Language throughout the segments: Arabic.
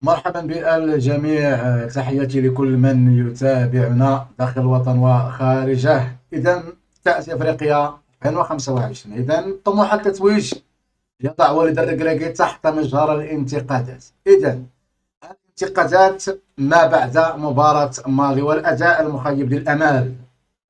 مرحبا بالجميع، تحياتي لكل من يتابعنا داخل الوطن وخارجه. إذا كأس إفريقيا 2025، إذا طموح التتويج يضع والد الركراكي تحت مجهر الانتقادات. إذا الانتقادات ما بعد مباراة مالي والأداء المخيب للأمال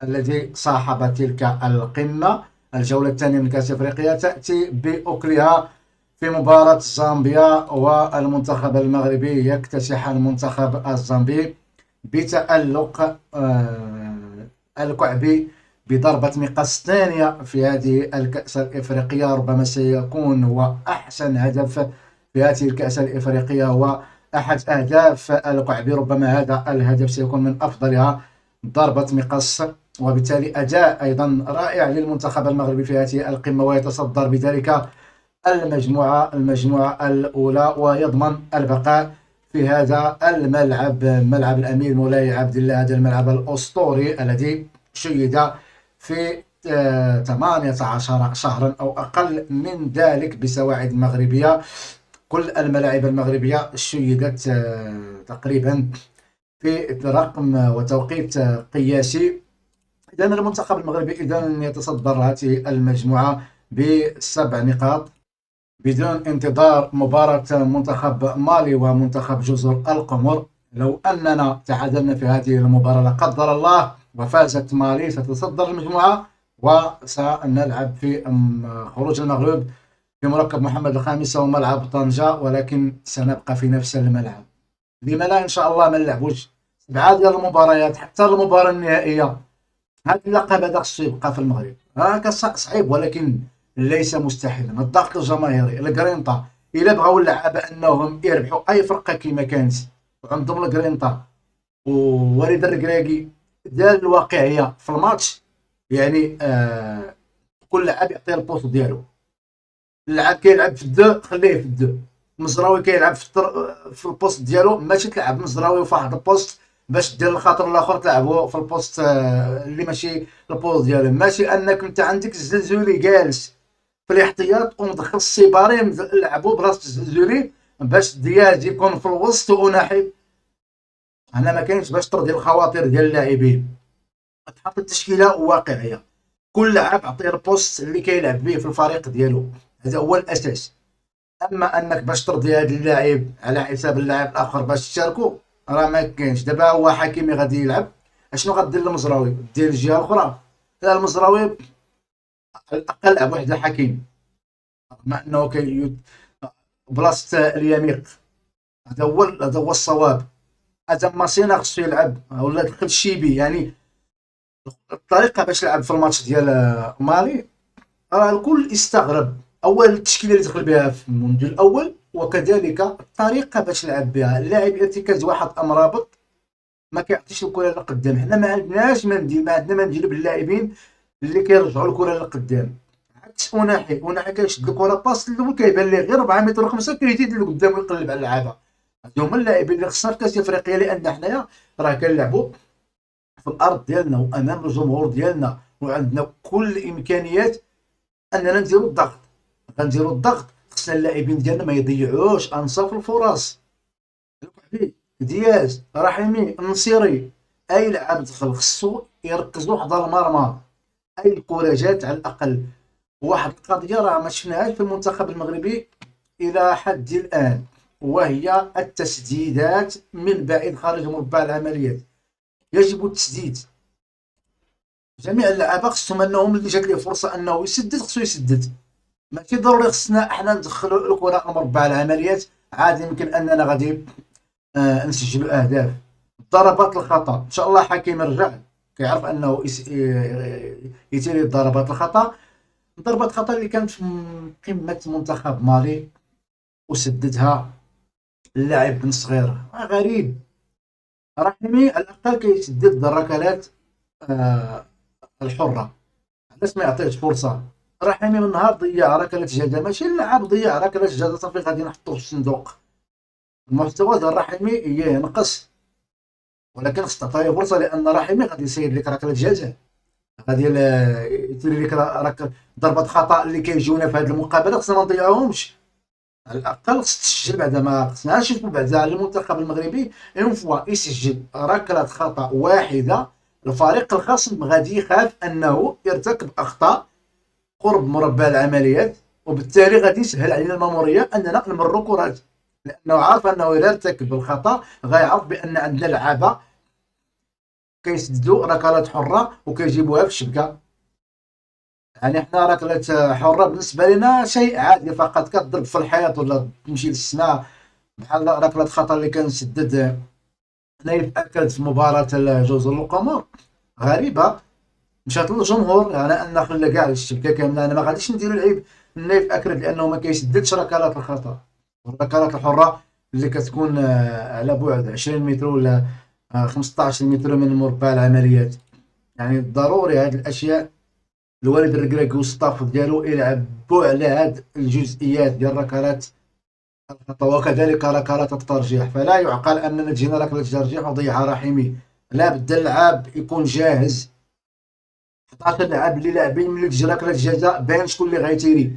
الذي صاحب تلك القمة. الجولة الثانية من كأس إفريقيا تأتي بأكلها في مباراة زامبيا، والمنتخب المغربي يكتسح المنتخب الزامبي بتألق الكعبي بضربة مقاس ثانية في هذه الكأس الإفريقية. ربما سيكون هو أحسن هدف في هذه الكأس الإفريقية، هو أحد أهداف الكعبي. ربما هذا الهدف سيكون من أفضلها، ضربة مقاس، وبالتالي أداء أيضا رائع للمنتخب المغربي في هذه القمة، ويتصدر بذلك المجموعة الأولى ويضمن البقاء في هذا الملعب، ملعب الأمير مولاي عبد الله، هذا الملعب الأسطوري الذي شيد في 18 شهرا أو أقل من ذلك بسواعد مغربية. كل الملاعب المغربية شيدت تقريبا في رقم وتوقيت قياسي. إذا المنتخب المغربي يتصدر هذه المجموعة بسبع نقاط بدون انتظار مباراة منتخب مالي ومنتخب جزر القمر. لو أننا تعادلنا في هذه المباراة لا قدر الله وفازت مالي، ستصدر المجموعة وسنلعب في خروج المغلوب في مركب محمد الخامس وملعب طنجة، ولكن سنبقى في نفس الملعب. لما لا إن شاء الله ما نلعبوش 7 ديال المباريات حتى المباراة النهائية؟ هذا اللقب هذا خصو يبقى في المغرب. هكا صعيب ولكن ليس مستحيلا. الضغط الجماهيري، الجرينتا الا بغاو اللعابه انهم يربحوا اي فرقه كما كانت عندهم الجرينتا، ووليد الركراكي دار الواقعيه في الماتش. يعني كل لاعب يعطي البوست ديالو. اللاعب كيلعب في الدو خليه في الدو، مزراوي كيلعب في البوست ديالو، ماشي تلعب مزراوي في واحد البوست باش دير الخاطر الاخر تلعبو في البوست اللي ماشي البوست ديالو. ماشي انك انت عندك الزلزولي جالس في الاحتياط ومدخل السيباري لعبو بلاصه الزلزولي باش دياز يكون في الوسط وناحي. هنا ما كاينش باش ترضي الخواطر ديال اللاعبين، تحط التشكيله واقعيه، كل لاعب عطيه البوست اللي كيلعب به في الفريق ديالو، هذا هو الاساس. اما انك باش ترضي هذا اللاعب على حساب اللاعب الاخر باش تشاركو، راه ما كاينش. دابا هو حكيمي غادي يلعب، اشنو غدير المزراوي؟ دير الجهه الاخرى؟ لا، المزراوي على الاقل لعب وحده حكيمي، مع انه كاين بلاصه اليميق. هذا هو الصواب. هذا ماسينا خصو يلعب ولا دخل الشيبي. يعني الطريقه باش يلعب في الماتش ديال مالي، راه الكل استغرب. اول التشكيله اللي دخل بها في المونديال الاول، وكذلك الطريقه باش لعب بها اللاعب. ارتكاز واحد امرابط ما كيعطيش الكره لقدام. حنا ما عندناش منديل، ما عندنا منديل باللاعبين اللي كيرجعوا الكره لقدام. عكس اوناحي كيشد الكره باس الاول كيبان ليه غير 4 متر 5 كيزيد لقدام ويقلب على اللعابه. هادو هما اللاعبين اللي خصنا في كاس افريقيا، لان حنايا راه كنلعبوا في الارض ديالنا وامام الجمهور ديالنا، وعندنا كل الامكانيات اننا نديروا الضغط. غنديروا الضغط، خصنا اللاعبين ديالنا ما يضيعوش انصاف الفرص. الكحلي، دياز، رحيمي، النصيري، اي لاعب دخل خصو يركزوا حدا المرمى. اي الكره جات على الاقل. واحد القضيه راه ما شفناهاش في المنتخب المغربي الى حد الان، وهي التسديدات من بعيد خارج مربع العمليات. يجب التسديد. جميع اللعابه خصهم انهم اللي جات ليه فرصه انه يسدد خصو يسدد. ماشي ضروري خصنا احنا ندخلوا الكره مربع العمليات. عادي يمكن اننا غادي نسجلوا اهداف. ضربات الخطا ان شاء الله حكيم رجع كيعرف انه يتيري ضربات الخطا. ضربات خطا اللي كانت في قمه منتخب مالي وسددها اللاعب بن صغير، غريب. رحيمي على الاقل كيسدد الركلات الحره، علاش ما يعطيهش فرصه؟ رحيمي من نهار ضيع ركله جزاء، ماشي اللاعب ضيع ركله جزاء صافي غادي نحطوه في الصندوق. المحتوى ديال رحيمي ينقص، ولكن خص تعطيه فرصه، لان رحيمي غادي يسير لك ركله جزاء، غادي يدير لك ضربه خطا اللي كيجيونا في هذه المقابله خصنا ما نضيعوهمش. على الاقل خص تسجل، بعدا ما خصناش نشوفوا بعدا المنتخب المغربي اون فوا يسجل ركله خطا واحده، الفريق الخصم غادي يخاف انه يرتكب اخطاء قرب مربع العمليات، وبالتالي غادي يسهل علينا الماموريه اننا نمروا كرات، لانه عارف انه اذا ارتكب الخطا غيعرف بان عندنا لعابه كيسددوا ركلات حره وكيجيبوها في الشبكه. يعني حنا ركله حره بالنسبه لنا شيء عادي، فقط كتضرب في الحيط ولا تمشي للسماء، بحال ركله خطر اللي كنسدد نايف اكد في مباراه جزر القمر، غريبه مشات للجمهور يعني ان خلى كاع الشبكه كامله. انا ما غاديش نديرو العيب النايف اكرد لانه ما كيسددش ركلات الخطا، الركلات الحره اللي كتكون على بعد 20 متر ولا 15 متر من مربع العمليات. يعني ضروري هذه الاشياء الوالد الركراكي والستاف ديالو يلعبوا على هاد الجزئيات ديال ركلات الخطا، وكذلك ركلات الترجيح. فلا يعقل اننا تجينا ركله ترجيح وضيعها رحيمي، لا بد اللعاب يكون جاهز، 11 لاعب اللي لاعبين ملي تجي ركله جزاء باين شكون اللي غيتيري،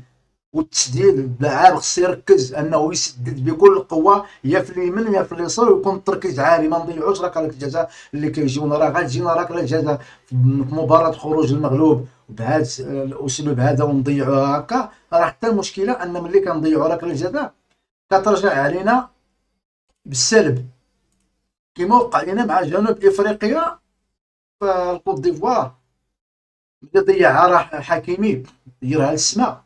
والتسديد اللاعب خصو يركز انه يسدد بكل قوه يا في اليمين يا في اليسار، ويكون التركيز عالي، ما نضيعوش ركله الجزاء اللي كيجيونا. راه غتجينا ركله جزاء في مباراه خروج المغلوب بهذا الاسلوب هذا ونضيعوها هكا، راه حتى المشكله ان ملي كنضيعوا ركله الجزاء كترجع علينا بالسلب، كما وقع لنا مع جنوب افريقيا في الكوت ديفوار ملي ضيعها راه حكيمي ديرها للسما.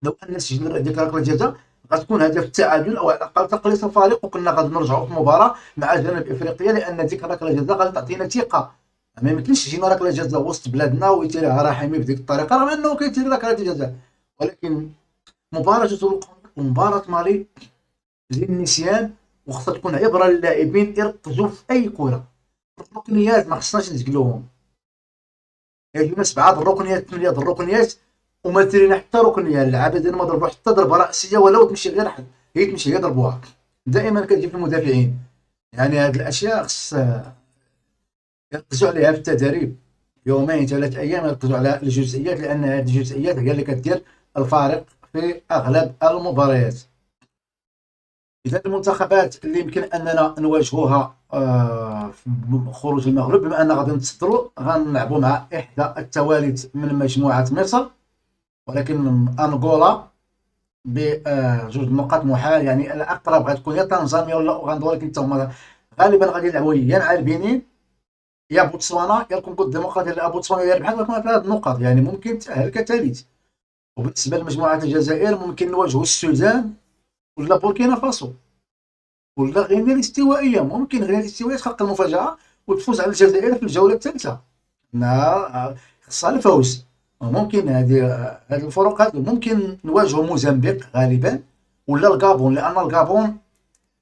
لو ان سجل ديك ركله الجزاء غتكون هدف التعادل او على الاقل تقليص الفريق، وكنا غادي نرجعوا في المباراه مع جنوب افريقيا، لان ديك ركله الجزاء غادي تعطينا ثقه. ما يمكنش تجينا ركله جزاء وسط بلادنا ويتيرها رحيمي بديك الطريقه، رغم انه كيتير ركله جزاء، ولكن مباراه جزر القمر ومباراه مالي للنسيان، وخصها تكون عبره للاعبين يركزوا في اي كره. الركنيات ما خصناش نتقلوهم، يجونا 7 الركنيات 8 الركنيات وما ترينا حتى ركنيه، اللعابه ديالنا ما ضربوا حتى ضربه راسيه ولو تمشي غير حد، هي تمشي هي ضربوها. دائما كتجي في المدافعين، يعني هذه الاشياء خص يركزوا عليها في التدريب، يومين 3 ايام يركزوا على الجزئيات، لان هذه الجزئيات هي اللي كدير الفارق في اغلب المباريات. اذا المنتخبات اللي يمكن اننا نواجهوها في خروج المغرب، بما ان غادي نتصدروا غنلعبوا مع احدى التوالد من مجموعه مصر، ولكن انغولا بجوج نقاط محال، يعني الاقرب غتكون يا تنزانيا ولا اوغندا، ولكن حتى هما غالبا غادي يلعبوا يا مع البنين يا بوتسوانا يا الكونغو الديمقراطيه، يا بوتسوانا يا بحال هكا 3 نقاط، يعني ممكن تاهل كثالث. وبالنسبه لمجموعه الجزائر ممكن نواجهوا السودان ولا بوركينا فاسو ولا غينيا الاستوائيه، ممكن غينيا الاستوائيه تحقق المفاجاه وتفوز على الجزائر في الجوله الثالثه، خصها الفوز. وممكن هذه الفرق هذو ممكن نواجهوا موزمبيق غالبا ولا الكابون، لان الكابون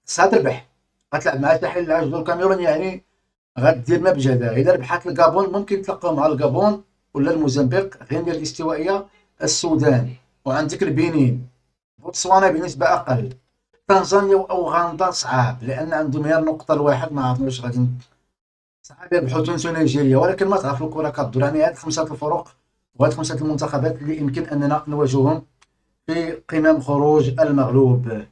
خصها تربح، غتلعب مع تحل العجل الكاميرون، يعني غدير ما بجهدها. اذا ربحت الكابون ممكن تلقاو مع الكابون ولا الموزمبيق، غينيا الاستوائيه، السودان، وعندك البنين، بوتسوانا بنسبه اقل، تنزانيا واوغندا صعاب لان عندهم غير نقطه الواحد، ما عرفنا واش غادي صعاب يربحوا تونس ونيجيريا، ولكن ما تعرف الكره كدور. يعني هاد 5 الفرق وهاد 5 المنتخبات اللي يمكن اننا نواجههم في قمم خروج المغلوب.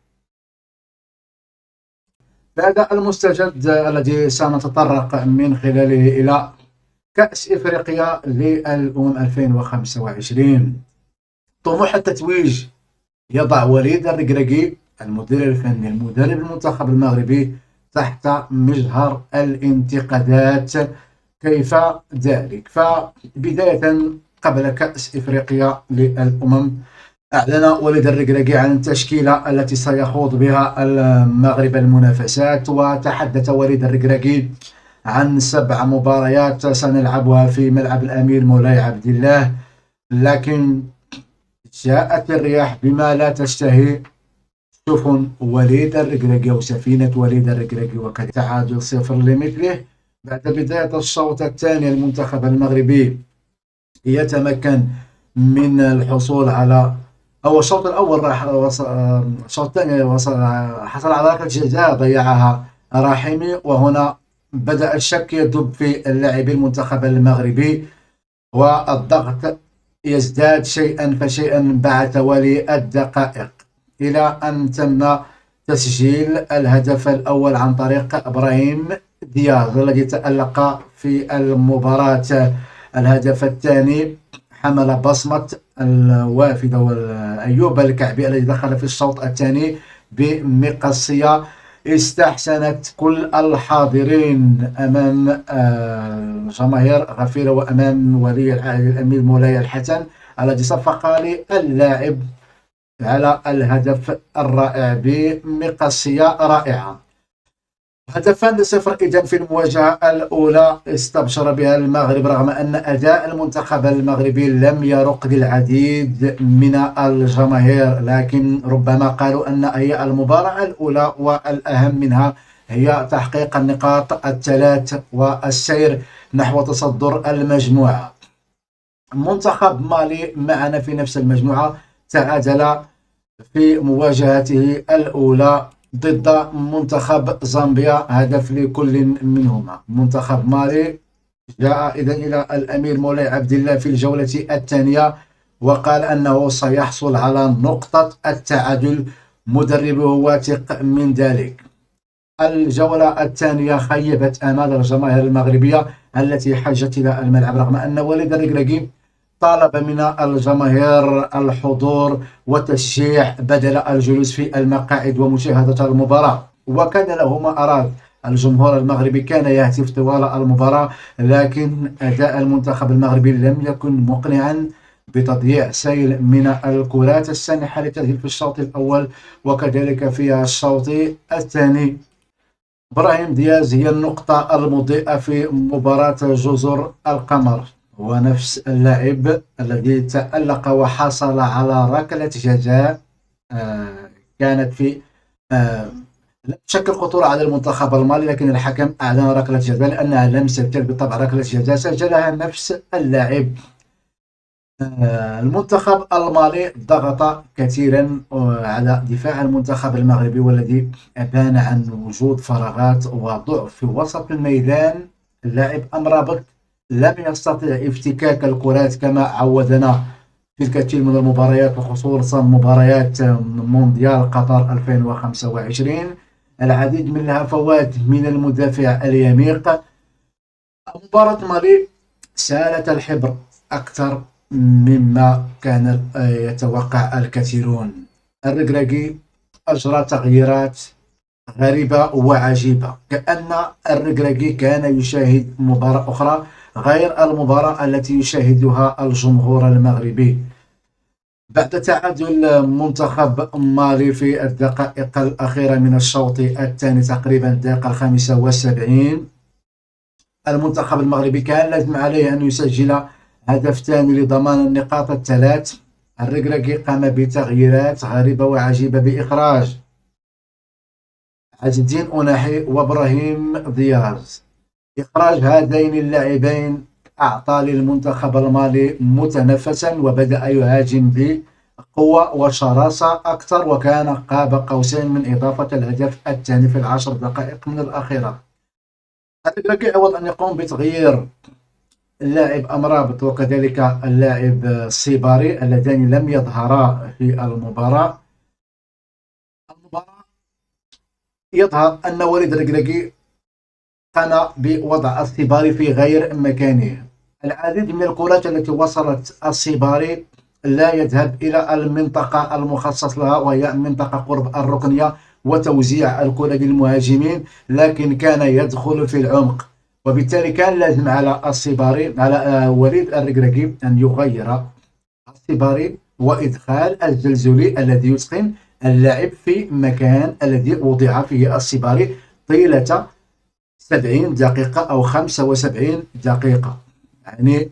هذا المستجد الذي سنتطرق من خلاله الى كأس افريقيا للأمم 2025. طموح التتويج يضع وليد الركراكي المدير الفني المدرب المنتخب المغربي تحت مجهر الانتقادات. كيف ذلك؟ فبداية قبل كأس إفريقيا للأمم أعلن وليد الركراكي عن التشكيلة التي سيخوض بها المغرب المنافسات، وتحدث وليد الركراكي عن 7 مباريات سنلعبها في ملعب الأمير مولاي عبد الله، لكن جاءت الرياح بما لا تشتهي سفن وليد الركراكي أو سفينة وليد الركراكي، وكذا تعادل 0 لمثله. بعد بداية الشوط الثاني المنتخب المغربي يتمكن من الحصول على، أو الشوط الأول راح الشوط الثاني حصل على ركلة جزاء ضيعها رحيمي، وهنا بدأ الشك يدب في اللاعبي المنتخب المغربي، والضغط يزداد شيئا فشيئا بعد توالي الدقائق. إلى أن تم تسجيل الهدف الأول عن طريق إبراهيم دياز الذي تألق في المباراة. الهدف الثاني حمل بصمة الوافد وأيوب الكعبي الذي دخل في الشوط الثاني بمقصية استحسنت كل الحاضرين أمام الجماهير غفيرة وأمام ولي العهد الأمير مولاي الحسن الذي صفق للاعب على الهدف الرائع بمقصية رائعة. هدفان لصفر إذن في المواجهة الأولى استبشر بها المغرب رغم أن أداء المنتخب المغربي لم يرق للعديد من الجماهير، لكن ربما قالوا أن هي المباراة الأولى والأهم منها هي تحقيق النقاط الثلاث والسير نحو تصدر المجموعة. منتخب مالي معنا في نفس المجموعة تعادل في مواجهته الأولى ضد منتخب زامبيا هدف لكل منهما. منتخب مالي جاء إذن إلى الأمير مولاي عبد الله في الجولة الثانية وقال أنه سيحصل على نقطة التعادل، مدربه واثق من ذلك. الجولة الثانية خيبت آمال الجماهير المغربية التي حجت إلى الملعب رغم أن وليد الركراكي طالب من الجماهير الحضور والتشجيع بدل الجلوس في المقاعد ومشاهدة المباراة، وكان له ما أراد. الجمهور المغربي كان يهتف طوال المباراة، لكن أداء المنتخب المغربي لم يكن مقنعا بتضييع سيل من الكرات السانحة للتسجيل في الشوط الأول وكذلك في الشوط الثاني. إبراهيم دياز هي النقطة المضيئة في مباراة جزر القمر، هو نفس اللاعب الذي تألق وحصل على ركلة جزاء كانت في لم تشكل خطورة على المنتخب المالي، لكن الحكم أعلن ركلة جزاء لأنها لم تسجل بالطبع ركلة جزاء سجلها نفس اللاعب. المنتخب المالي ضغط كثيرا على دفاع المنتخب المغربي والذي أبان عن وجود فراغات وضعف في وسط الميدان. اللاعب أمرابط لم يستطع افتكاك الكرات كما عودنا في الكثير من المباريات وخصوصا مباريات مونديال قطر 2025. العديد من الهفوات من المدافع اليميق. مباراة مالي سالت الحبر أكثر مما كان يتوقع الكثيرون. الركراكي أجرى تغييرات غريبة وعجيبة، كأن الركراكي كان يشاهد مباراة أخرى غير المباراة التي يشاهدها الجمهور المغربي. بعد تعادل منتخب مالي في الدقائق الأخيرة من الشوط الثاني تقريبا الدقيقة 75، المنتخب المغربي كان لازم عليه أن يسجل هدف ثاني لضمان النقاط الثلاث. الركراكي قام بتغييرات غريبة وعجيبة بإخراج عز الدين أناحي وإبراهيم دياز. إخراج هذين اللاعبين أعطى للمنتخب المالي متنفسا وبدأ يهاجم بقوة وشراسة أكثر، وكان قاب قوسين من إضافة الهدف الثاني في 10 دقائق من الأخيرة. الركراكي عوض أن يقوم بتغيير اللاعب أمرابط وكذلك اللاعب السيباري اللذان لم يظهرا في المباراة، يظهر أن وليد الركراكي قام بوضع السيباري في غير مكانه. العديد من الكرات التي وصلت السيباري لا يذهب إلى المنطقة المخصص لها وهي منطقة قرب الركنية وتوزيع الكرة للمهاجمين، لكن كان يدخل في العمق، وبالتالي كان لازم على السيباري على وليد الركراكي أن يغير السيباري وإدخال الجلزولي الذي يتقن اللعب في مكان الذي وضع فيه السيباري طيلة 70 دقيقة أو 75 دقيقة. يعني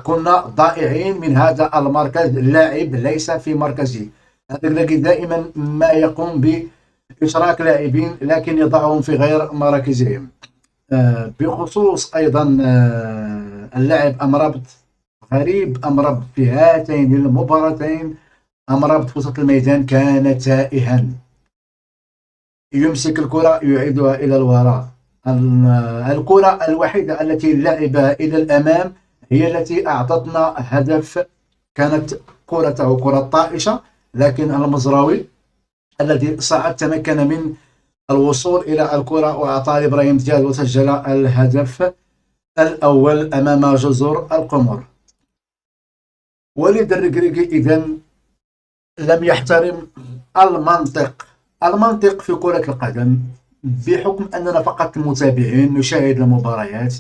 كنا ضائعين من هذا المركز، اللاعب ليس في مركزه. الركراكي دائما ما يقوم بإشراك لاعبين لكن يضعهم في غير مراكزهم. بخصوص أيضا اللاعب أمرابط، غريب أمرابط في هاتين المباراتين. أمرابط في وسط الميدان كان تائها، يمسك الكرة يعيدها إلى الوراء. الكرة الوحيدة التي لعبها إلى الأمام هي التي أعطتنا هدف، كانت كرته كرة طائشة، لكن المزراوي الذي صعد تمكن من الوصول إلى الكرة وأعطى إبراهيم دياز وسجل الهدف الأول أمام جزر القمر. وليد الركراكي إذن لم يحترم المنطق في كرة القدم، بحكم أننا فقط المتابعين نشاهد المباريات.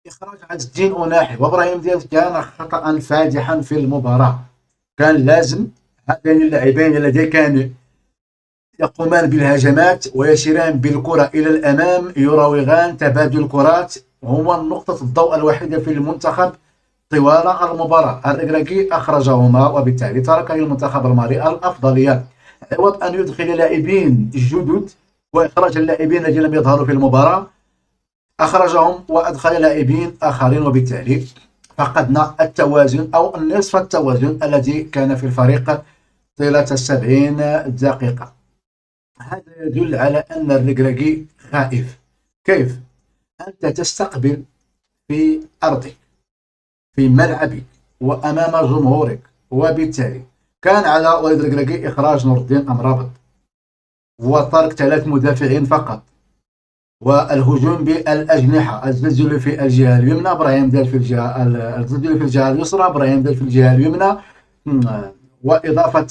إخراج عز الدين أناحي وإبراهيم دياز كان خطأ فادحا في المباراة. كان لازم هذين اللاعبين الذين كانوا يقومان بالهجمات ويسيران بالكرة إلى الأمام يراوغان تبادل الكرات، هما نقطة الضوء الوحيدة في المنتخب طوال المباراة. الركراكي أخرجهما وبالتالي ترك للمنتخب المالي الأفضلية، عوض أن يدخل لاعبين جدد وإخراج اللاعبين الذين لم يظهروا في المباراة. أخرجهم وأدخل لاعبين آخرين، وبالتالي فقدنا التوازن أو نصف التوازن الذي كان في الفريق طيلة 70 دقيقة. هذا يدل على أن الركراكي خائف. كيف أنت تستقبل في أرضك في ملعبك وأمام جمهورك؟ وبالتالي كان على وليد الركراكي إخراج نور الدين أمرابط وترك 3 مدافعين فقط، والهجوم بالأجنحة، الزلزل في الجهة اليمنى، إبراهيم ديال في الجهة الزلزل في الجهة اليسرى، إبراهيم ديال في الجهة اليمنى، وإضافة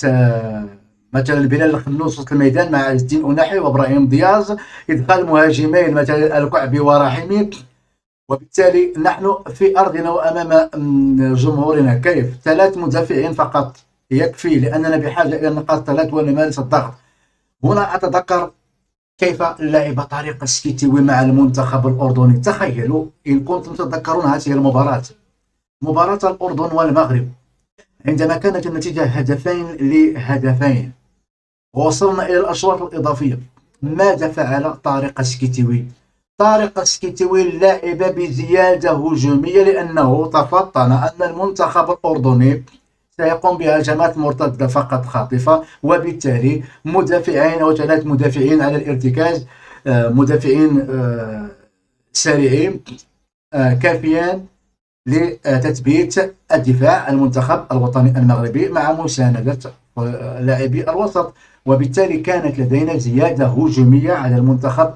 مثلا بلال الخنوس وسط الميدان مع عز الدين أناحي وإبراهيم دياز، إدخال مهاجمين مثلا الكعبي ورحيمي. وبالتالي نحن في أرضنا وأمام جمهورنا. كيف 3 مدافعين فقط يكفي، لأننا بحاجة إلى نقاط 3 ونمارس الضغط. هنا أتذكر كيف لعب طارق السكيتيوي مع المنتخب الأردني. تخيلوا إن كنتم تتذكرون هذه المباراة، مباراة الأردن والمغرب، عندما كانت النتيجة 2-2 ووصلنا إلى الأشواط الإضافية. ماذا فعل طارق السكيتيوي؟ طارق السكيتيوي لعب بزيادة هجومية، لأنه تفطن أن المنتخب الأردني سيقوم بهجمات مرتدة فقط خاطفة، وبالتالي مدافعين أو 3 مدافعين على الارتكاز، مدافعين سريعين كافيان لتثبيت الدفاع المنتخب الوطني المغربي مع مساندة لاعبي الوسط. وبالتالي كانت لدينا زيادة هجومية على المنتخب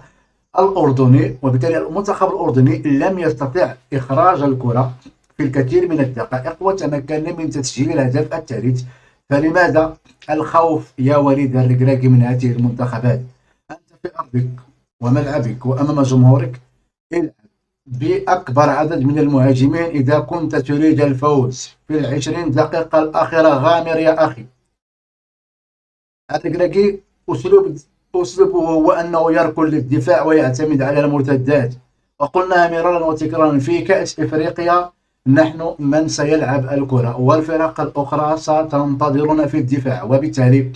الأردني، وبالتالي المنتخب الأردني لم يستطع إخراج الكرة في الكثير من الدقائق وتمكن من تسجيل الهدف الثالث. فلماذا الخوف يا وليد الركراكي من هذه المنتخبات؟ أنت في أرضك وملعبك وأمام جمهورك، العب بأكبر عدد من المهاجمين إذا كنت تريد الفوز في 20 دقيقة الأخيرة. غامر يا أخي. الركراكي أسلوبه هو أنه يركن للدفاع ويعتمد على المرتدات، وقلنا مرارا وتكرارا في كأس إفريقيا نحن من سيلعب الكرة والفرق الأخرى ستنتظرنا في الدفاع. وبالتالي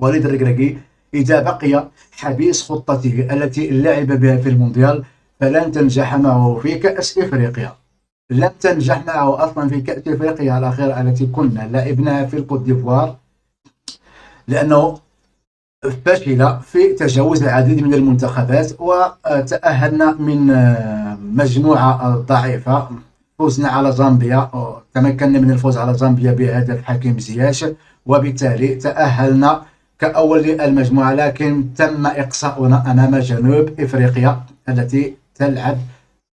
وليد الركراكي إذا بقي حبيس خطته التي لعب بها في المونديال فلن تنجح معه في كأس إفريقيا. لم تنجح معه أصلا في كأس إفريقيا الأخيرة التي كنا لعبناها في الكوت ديفوار، لأنه فشل في تجاوز العديد من المنتخبات وتأهلنا من مجموعة ضعيفة. فزنا على زامبيا، تمكنا من الفوز على زامبيا بهدف حكيم زياش، وبالتالي تأهلنا كأول المجموعة، لكن تم إقصاؤنا أمام جنوب إفريقيا التي تلعب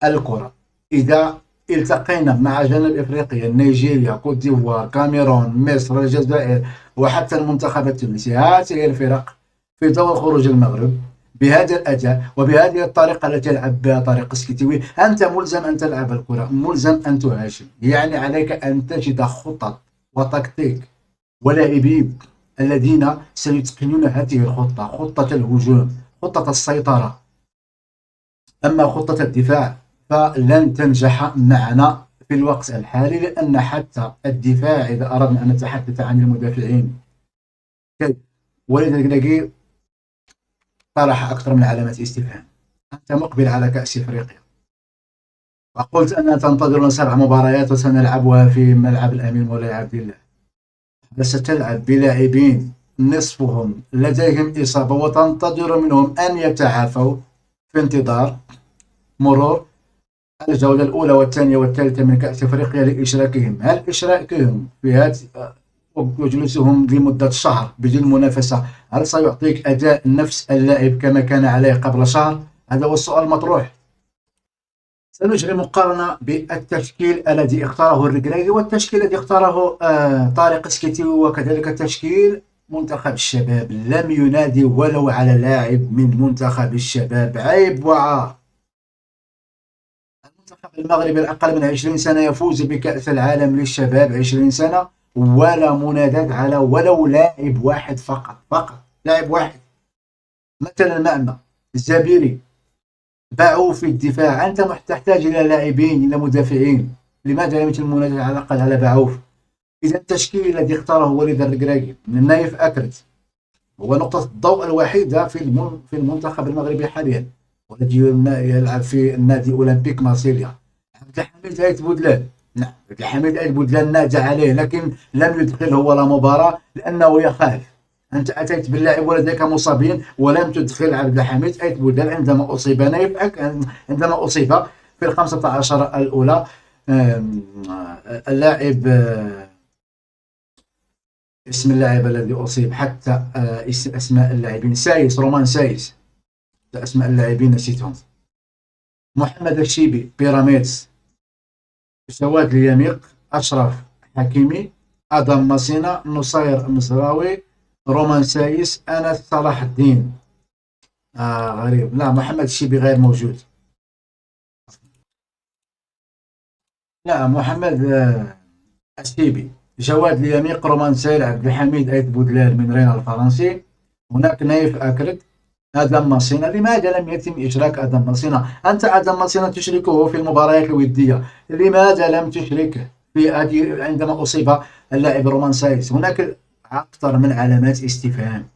الكرة. إذا التقينا مع جنوب إفريقيا، نيجيريا، كوت ديفوار، كاميرون، مصر، الجزائر، وحتى المنتخب التونسي، هذه الفرق في دور خروج المغرب بهذا الأداء وبهذه الطريقة التي يلعب بها طارق السكيتيوي، أنت ملزم أن تلعب الكرة، ملزم أن تهاجم. يعني عليك أن تجد خطط وتكتيك ولاعبين الذين سيتقنون هذه الخطة، خطة الهجوم، خطة السيطرة. أما خطة الدفاع فلن تنجح معنا في الوقت الحالي، لأن حتى الدفاع إذا أردنا أن نتحدث عن المدافعين كيف وليد الركراكي طرح أكثر من علامة استفهام. أنت مقبل على كأس إفريقيا وقلت أننا تنتظرنا 7 مباريات وسنلعبها في ملعب الأمير مولاي عبد الله، ستلعب بلاعبين نصفهم لديهم إصابة وتنتظر منهم أن يتعافوا في انتظار مرور الجولة الأولى والثانية والثالثة من كأس إفريقيا لإشراكهم. هل إشراكهم في هذه وجلوسهم لمدة شهر بدون منافسة، هل سيعطيك أداء نفس اللاعب كما كان عليه قبل شهر؟ هذا هو السؤال المطروح. سنجري مقارنة بالتشكيل الذي اختاره الركراكي والتشكيل الذي اختاره طارق سكيتي، وكذلك تشكيل منتخب الشباب. لم ينادي ولو على لاعب من منتخب الشباب، عيب وعار. المنتخب المغربي الأقل من 20 سنة يفوز بكأس العالم للشباب 20 سنة، ولا منادات على ولو لاعب واحد فقط لاعب واحد. مثلا مأمة، الزبيري، باعوا في الدفاع. أنت تحتاج إلى لاعبين، إلى مدافعين، لماذا لم يتم المنادات على الأقل على باعوف؟ إذا التشكيل الذي اختاره وليد الركراكي من نايف أكرت هو نقطة الضوء الوحيدة في المنتخب المغربي حاليا، والذي يلعب في النادي أولمبيك مارسيليا. عبد الحميد آيت بودلان، نعم عبد الحميد آيت بودلان نادى عليه لكن لم يدخله ولا مباراة لأنه يخاف. أنت أتيت باللاعب ولديك مصابين ولم تدخل عبد الحميد آيت بودلان عندما أصيب نايف عندما أصيب في ال15 الأولى. اللاعب اسم اللاعب الذي أصيب حتى أسماء اللاعبين، سايس، رومان سايس، أسماء اللاعبين نسيتهم. محمد الشيبي بيراميدز، سواد اليميق، أشرف حكيمي، آدم ماسينا، نصير المزراوي، رومان سايس، أنس صلاح الدين. غريب، لا محمد الشيبي غير موجود. لا محمد الشيبي، جواد اليميق، رومان ساير، عبد الحميد آيت بودلال من رينا الفرنسي. هناك نايف أكرد، آدم ماسينا. لماذا لم يتم إشراك آدم ماسينا؟ أنت آدم ماسينا تشركه في المباريات الودية، لماذا لم تشركه في عندما أصيب اللاعب رومان سايس؟ هناك أكثر من علامات استفهام.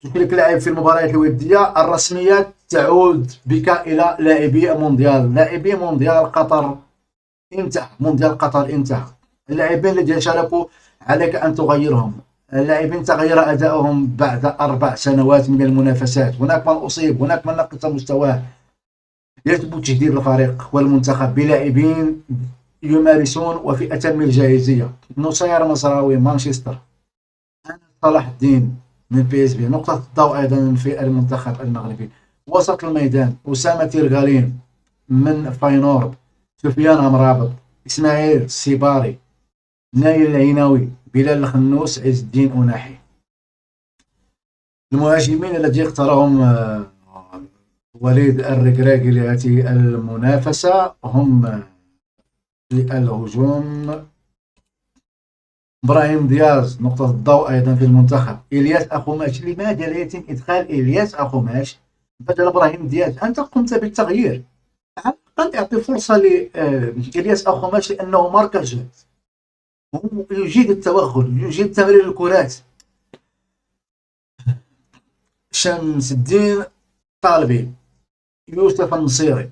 تشرك لاعب في المباريات الودية، الرسميات تعود بك إلى لاعبي مونديال. لاعبي مونديال قطر انتهى، مونديال قطر انتهى. اللاعبين الذين شاركوا عليك أن تغيرهم. اللاعبين تغير أداؤهم بعد 4 سنوات من المنافسات. هناك من أصيب، هناك من نقص مستواه. يجب تجديد الفريق والمنتخب بلاعبين يمارسون وفي أتم الجاهزية. نصير مزراوي مانشستر، صلاح الدين من بي اس بي، نقطة الضوء أيضا في المنتخب المغربي. وسط الميدان، أسامة تيرغالين من فاينورد، سفيان أمرابط، إسماعيل السيباري، نايل العيناوي، بلال الخنوس، عز الدين أناحي. المهاجمين الذي اختارهم وليد الركراكي لهذه المنافسة هم في الهجوم إبراهيم دياز، نقطة الضوء أيضا في المنتخب. إلياس أخوماش، لماذا لا يتم إدخال إلياس أخوماش بدل إبراهيم دياز؟ أنت قمت بالتغيير، على الأقل أعطي فرصة لإلياس أخوماش لأنه مركز يجيد التوغل، يجيد تمرير الكرات. شمس الدين طالبي، يوسف النصيري،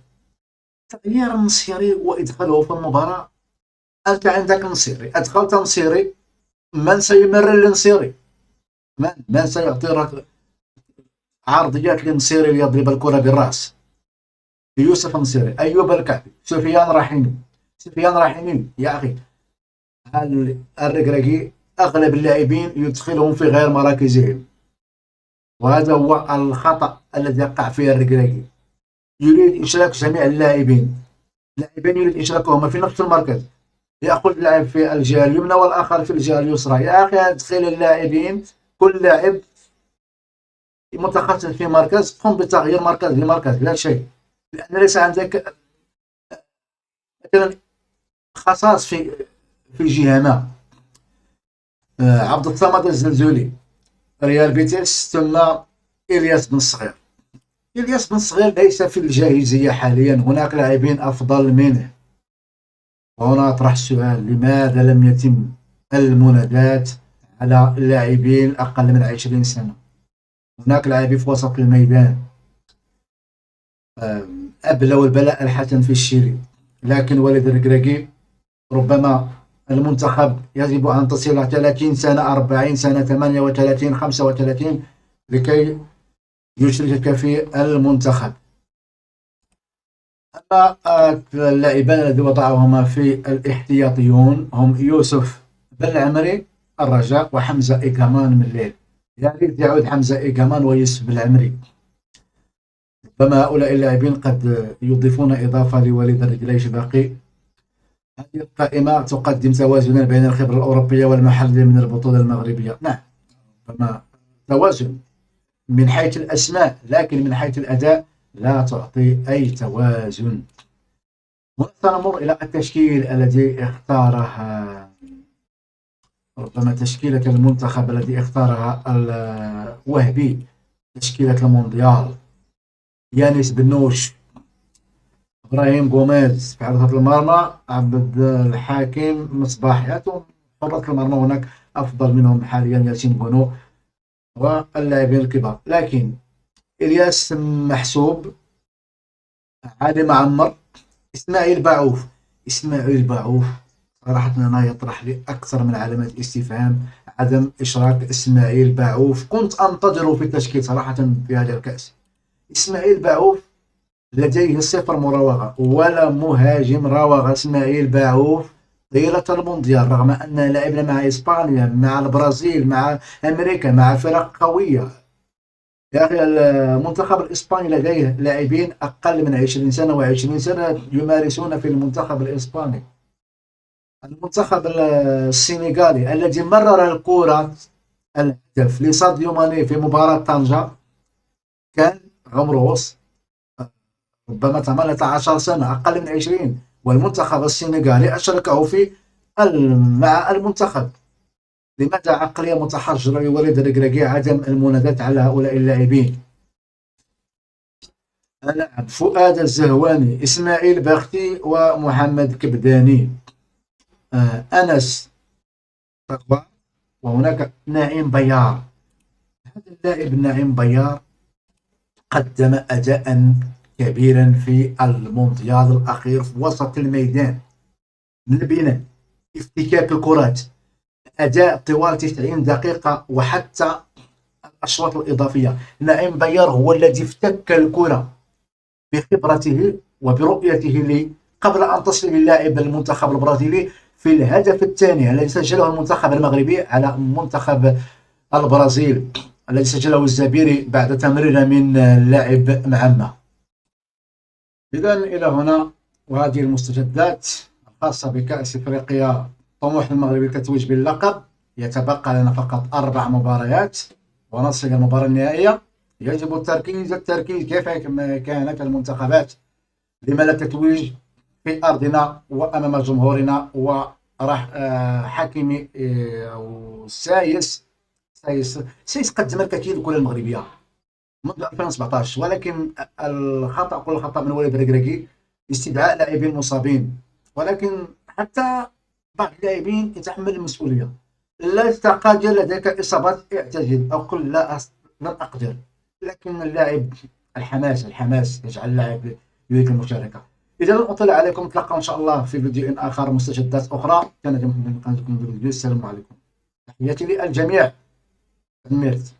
تغيير النصيري وإدخاله في المباراة. أنت عندك النصيري، أدخلت النصيري، من سيمرر للنصيري؟ من سيعطي عرضيات للنصيري ليضرب الكرة بالرأس؟ يوسف النصيري، أيوب الكعبي، سفيان رحيمي. سفيان رحيمي يا أخي، الركراكي أغلب اللاعبين يدخلهم في غير مراكزهم، وهذا هو الخطأ الذي يقع فيه الركراكي. يريد إشراك جميع اللاعبين يريد إشراكهم في نفس المركز، يأخذ لاعب في الجهة اليمنى والآخر في الجهة اليسرى. يا أخي أدخل اللاعبين، كل لاعب متخصص في مركز، قم بتغيير مركز لمركز، لا شيء، لأن ليس عندك مثلا خصاص في جهة ما. عبد الصمد الزلزولي، ريال بيتيس، ثم إلياس بن الصغير. إلياس بن الصغير ليس في الجاهزية حاليا، هناك لاعبين أفضل منه. وهنا أطرح السؤال، لماذا لم يتم المنادات على اللاعبين أقل من 20 سنة؟ هناك لاعبين في وسط الميدان، أبلوا البلاء الحسن في الشيري، لكن وليد الركراكي ربما المنتخب يجب أن تصل 30 سنة، 40 سنة، 38، 35 لكي يشركك في المنتخب. أما اللاعبان الذي وضعهما في الاحتياطيون هم يوسف بالعمري الرجاء وحمزة إيكامان من الليل. يا ريت يعود حمزة إيكامان ويوسف بالعمري. ربما هؤلاء اللاعبين قد يضيفون إضافة لوليد الرجليش باقي. هذه القائمة تقدم توازنا بين الخبرة الأوروبية والمحلية من البطولة المغربية. نعم، ربما توازن من حيث الأسماء، لكن من حيث الأداء لا تعطي أي توازن. هنا سنمر إلى التشكيل الذي اختاره، ربما تشكيلة المنتخب الذي اختارها الوهبي، تشكيلة المونديال. يانس بنوش، إبراهيم غوميز في حراسة المرمى، عبد الحكيم مصباح. حراس المرمى هناك أفضل منهم حاليا ياسين بونو واللاعبين الكبار، لكن إلياس محسوب، علي معمر، إسماعيل باعوف. إسماعيل باعوف صراحة أنا يطرح لي أكثر من علامات استفهام عدم إشراك إسماعيل باعوف. كنت أنتظره في التشكيل صراحة في هذا الكأس. إسماعيل باعوف لديه صفر مراوغة، ولا مهاجم راوغ إسماعيل باعوف طيلة المونديال، رغم أن لعبنا مع إسبانيا، مع البرازيل، مع أمريكا، مع فرق قوية. يا أخي المنتخب الإسباني لديه لاعبين أقل من 20 سنة و20 سنة يمارسون في المنتخب الإسباني. المنتخب السنغالي الذي مرر الكرة الهدف لساديو ماني في مباراة طنجة كان عمره ربما 18 سنة، أقل من 20، والمنتخب السنغالي أشركه في مع المنتخب. لماذا عقلية متحجرة لوليد الركراكي عدم المناداة على هؤلاء اللاعبين؟ نعم، فؤاد الزهواني، إسماعيل بختي، ومحمد كبداني، أنس تقوى، وهناك نعيم بيار. هذا اللاعب نعيم بيار قدم أداء كبيرا في المونديال الأخير في وسط الميدان، من البناء، افتكاك الكرات، أداء طوال 90 دقيقة وحتى الأشواط الإضافية. نعيم بيار هو الذي افتك الكرة بخبرته وبرؤيته قبل أن تصل للاعب المنتخب البرازيلي في الهدف الثاني الذي سجله المنتخب المغربي على منتخب البرازيل، الذي سجله الزبيري بعد تمرير من اللاعب معمة. إذا إلى هنا، وهذه المستجدات الخاصة بكأس إفريقيا، طموح المغرب للتتويج باللقب. يتبقى لنا فقط 4 مباريات ونصل إلى المباراة النهائية. يجب التركيز كيف كانت المنتخبات لما لا التتويج في أرضنا وأمام جمهورنا. وراح حكيمي أو سايس قدم الكثير للكرة المغربية منذ 2017، ولكن الخطأ كل خطأ من وليد الركراكي استدعاء لاعبين مصابين. ولكن حتى بعض اللاعبين يتحمل المسؤولية. لا تقدر لديك إصابات اعتزل أو قل لا لن أقدر، لكن اللاعب الحماس يجعل اللاعب يريد المشاركة. إذا لن أطيل عليكم، نتلقى إن شاء الله في فيديو آخر مستجدات أخرى. كان جميل. السلام عليكم، تحياتي للجميع. الميرت.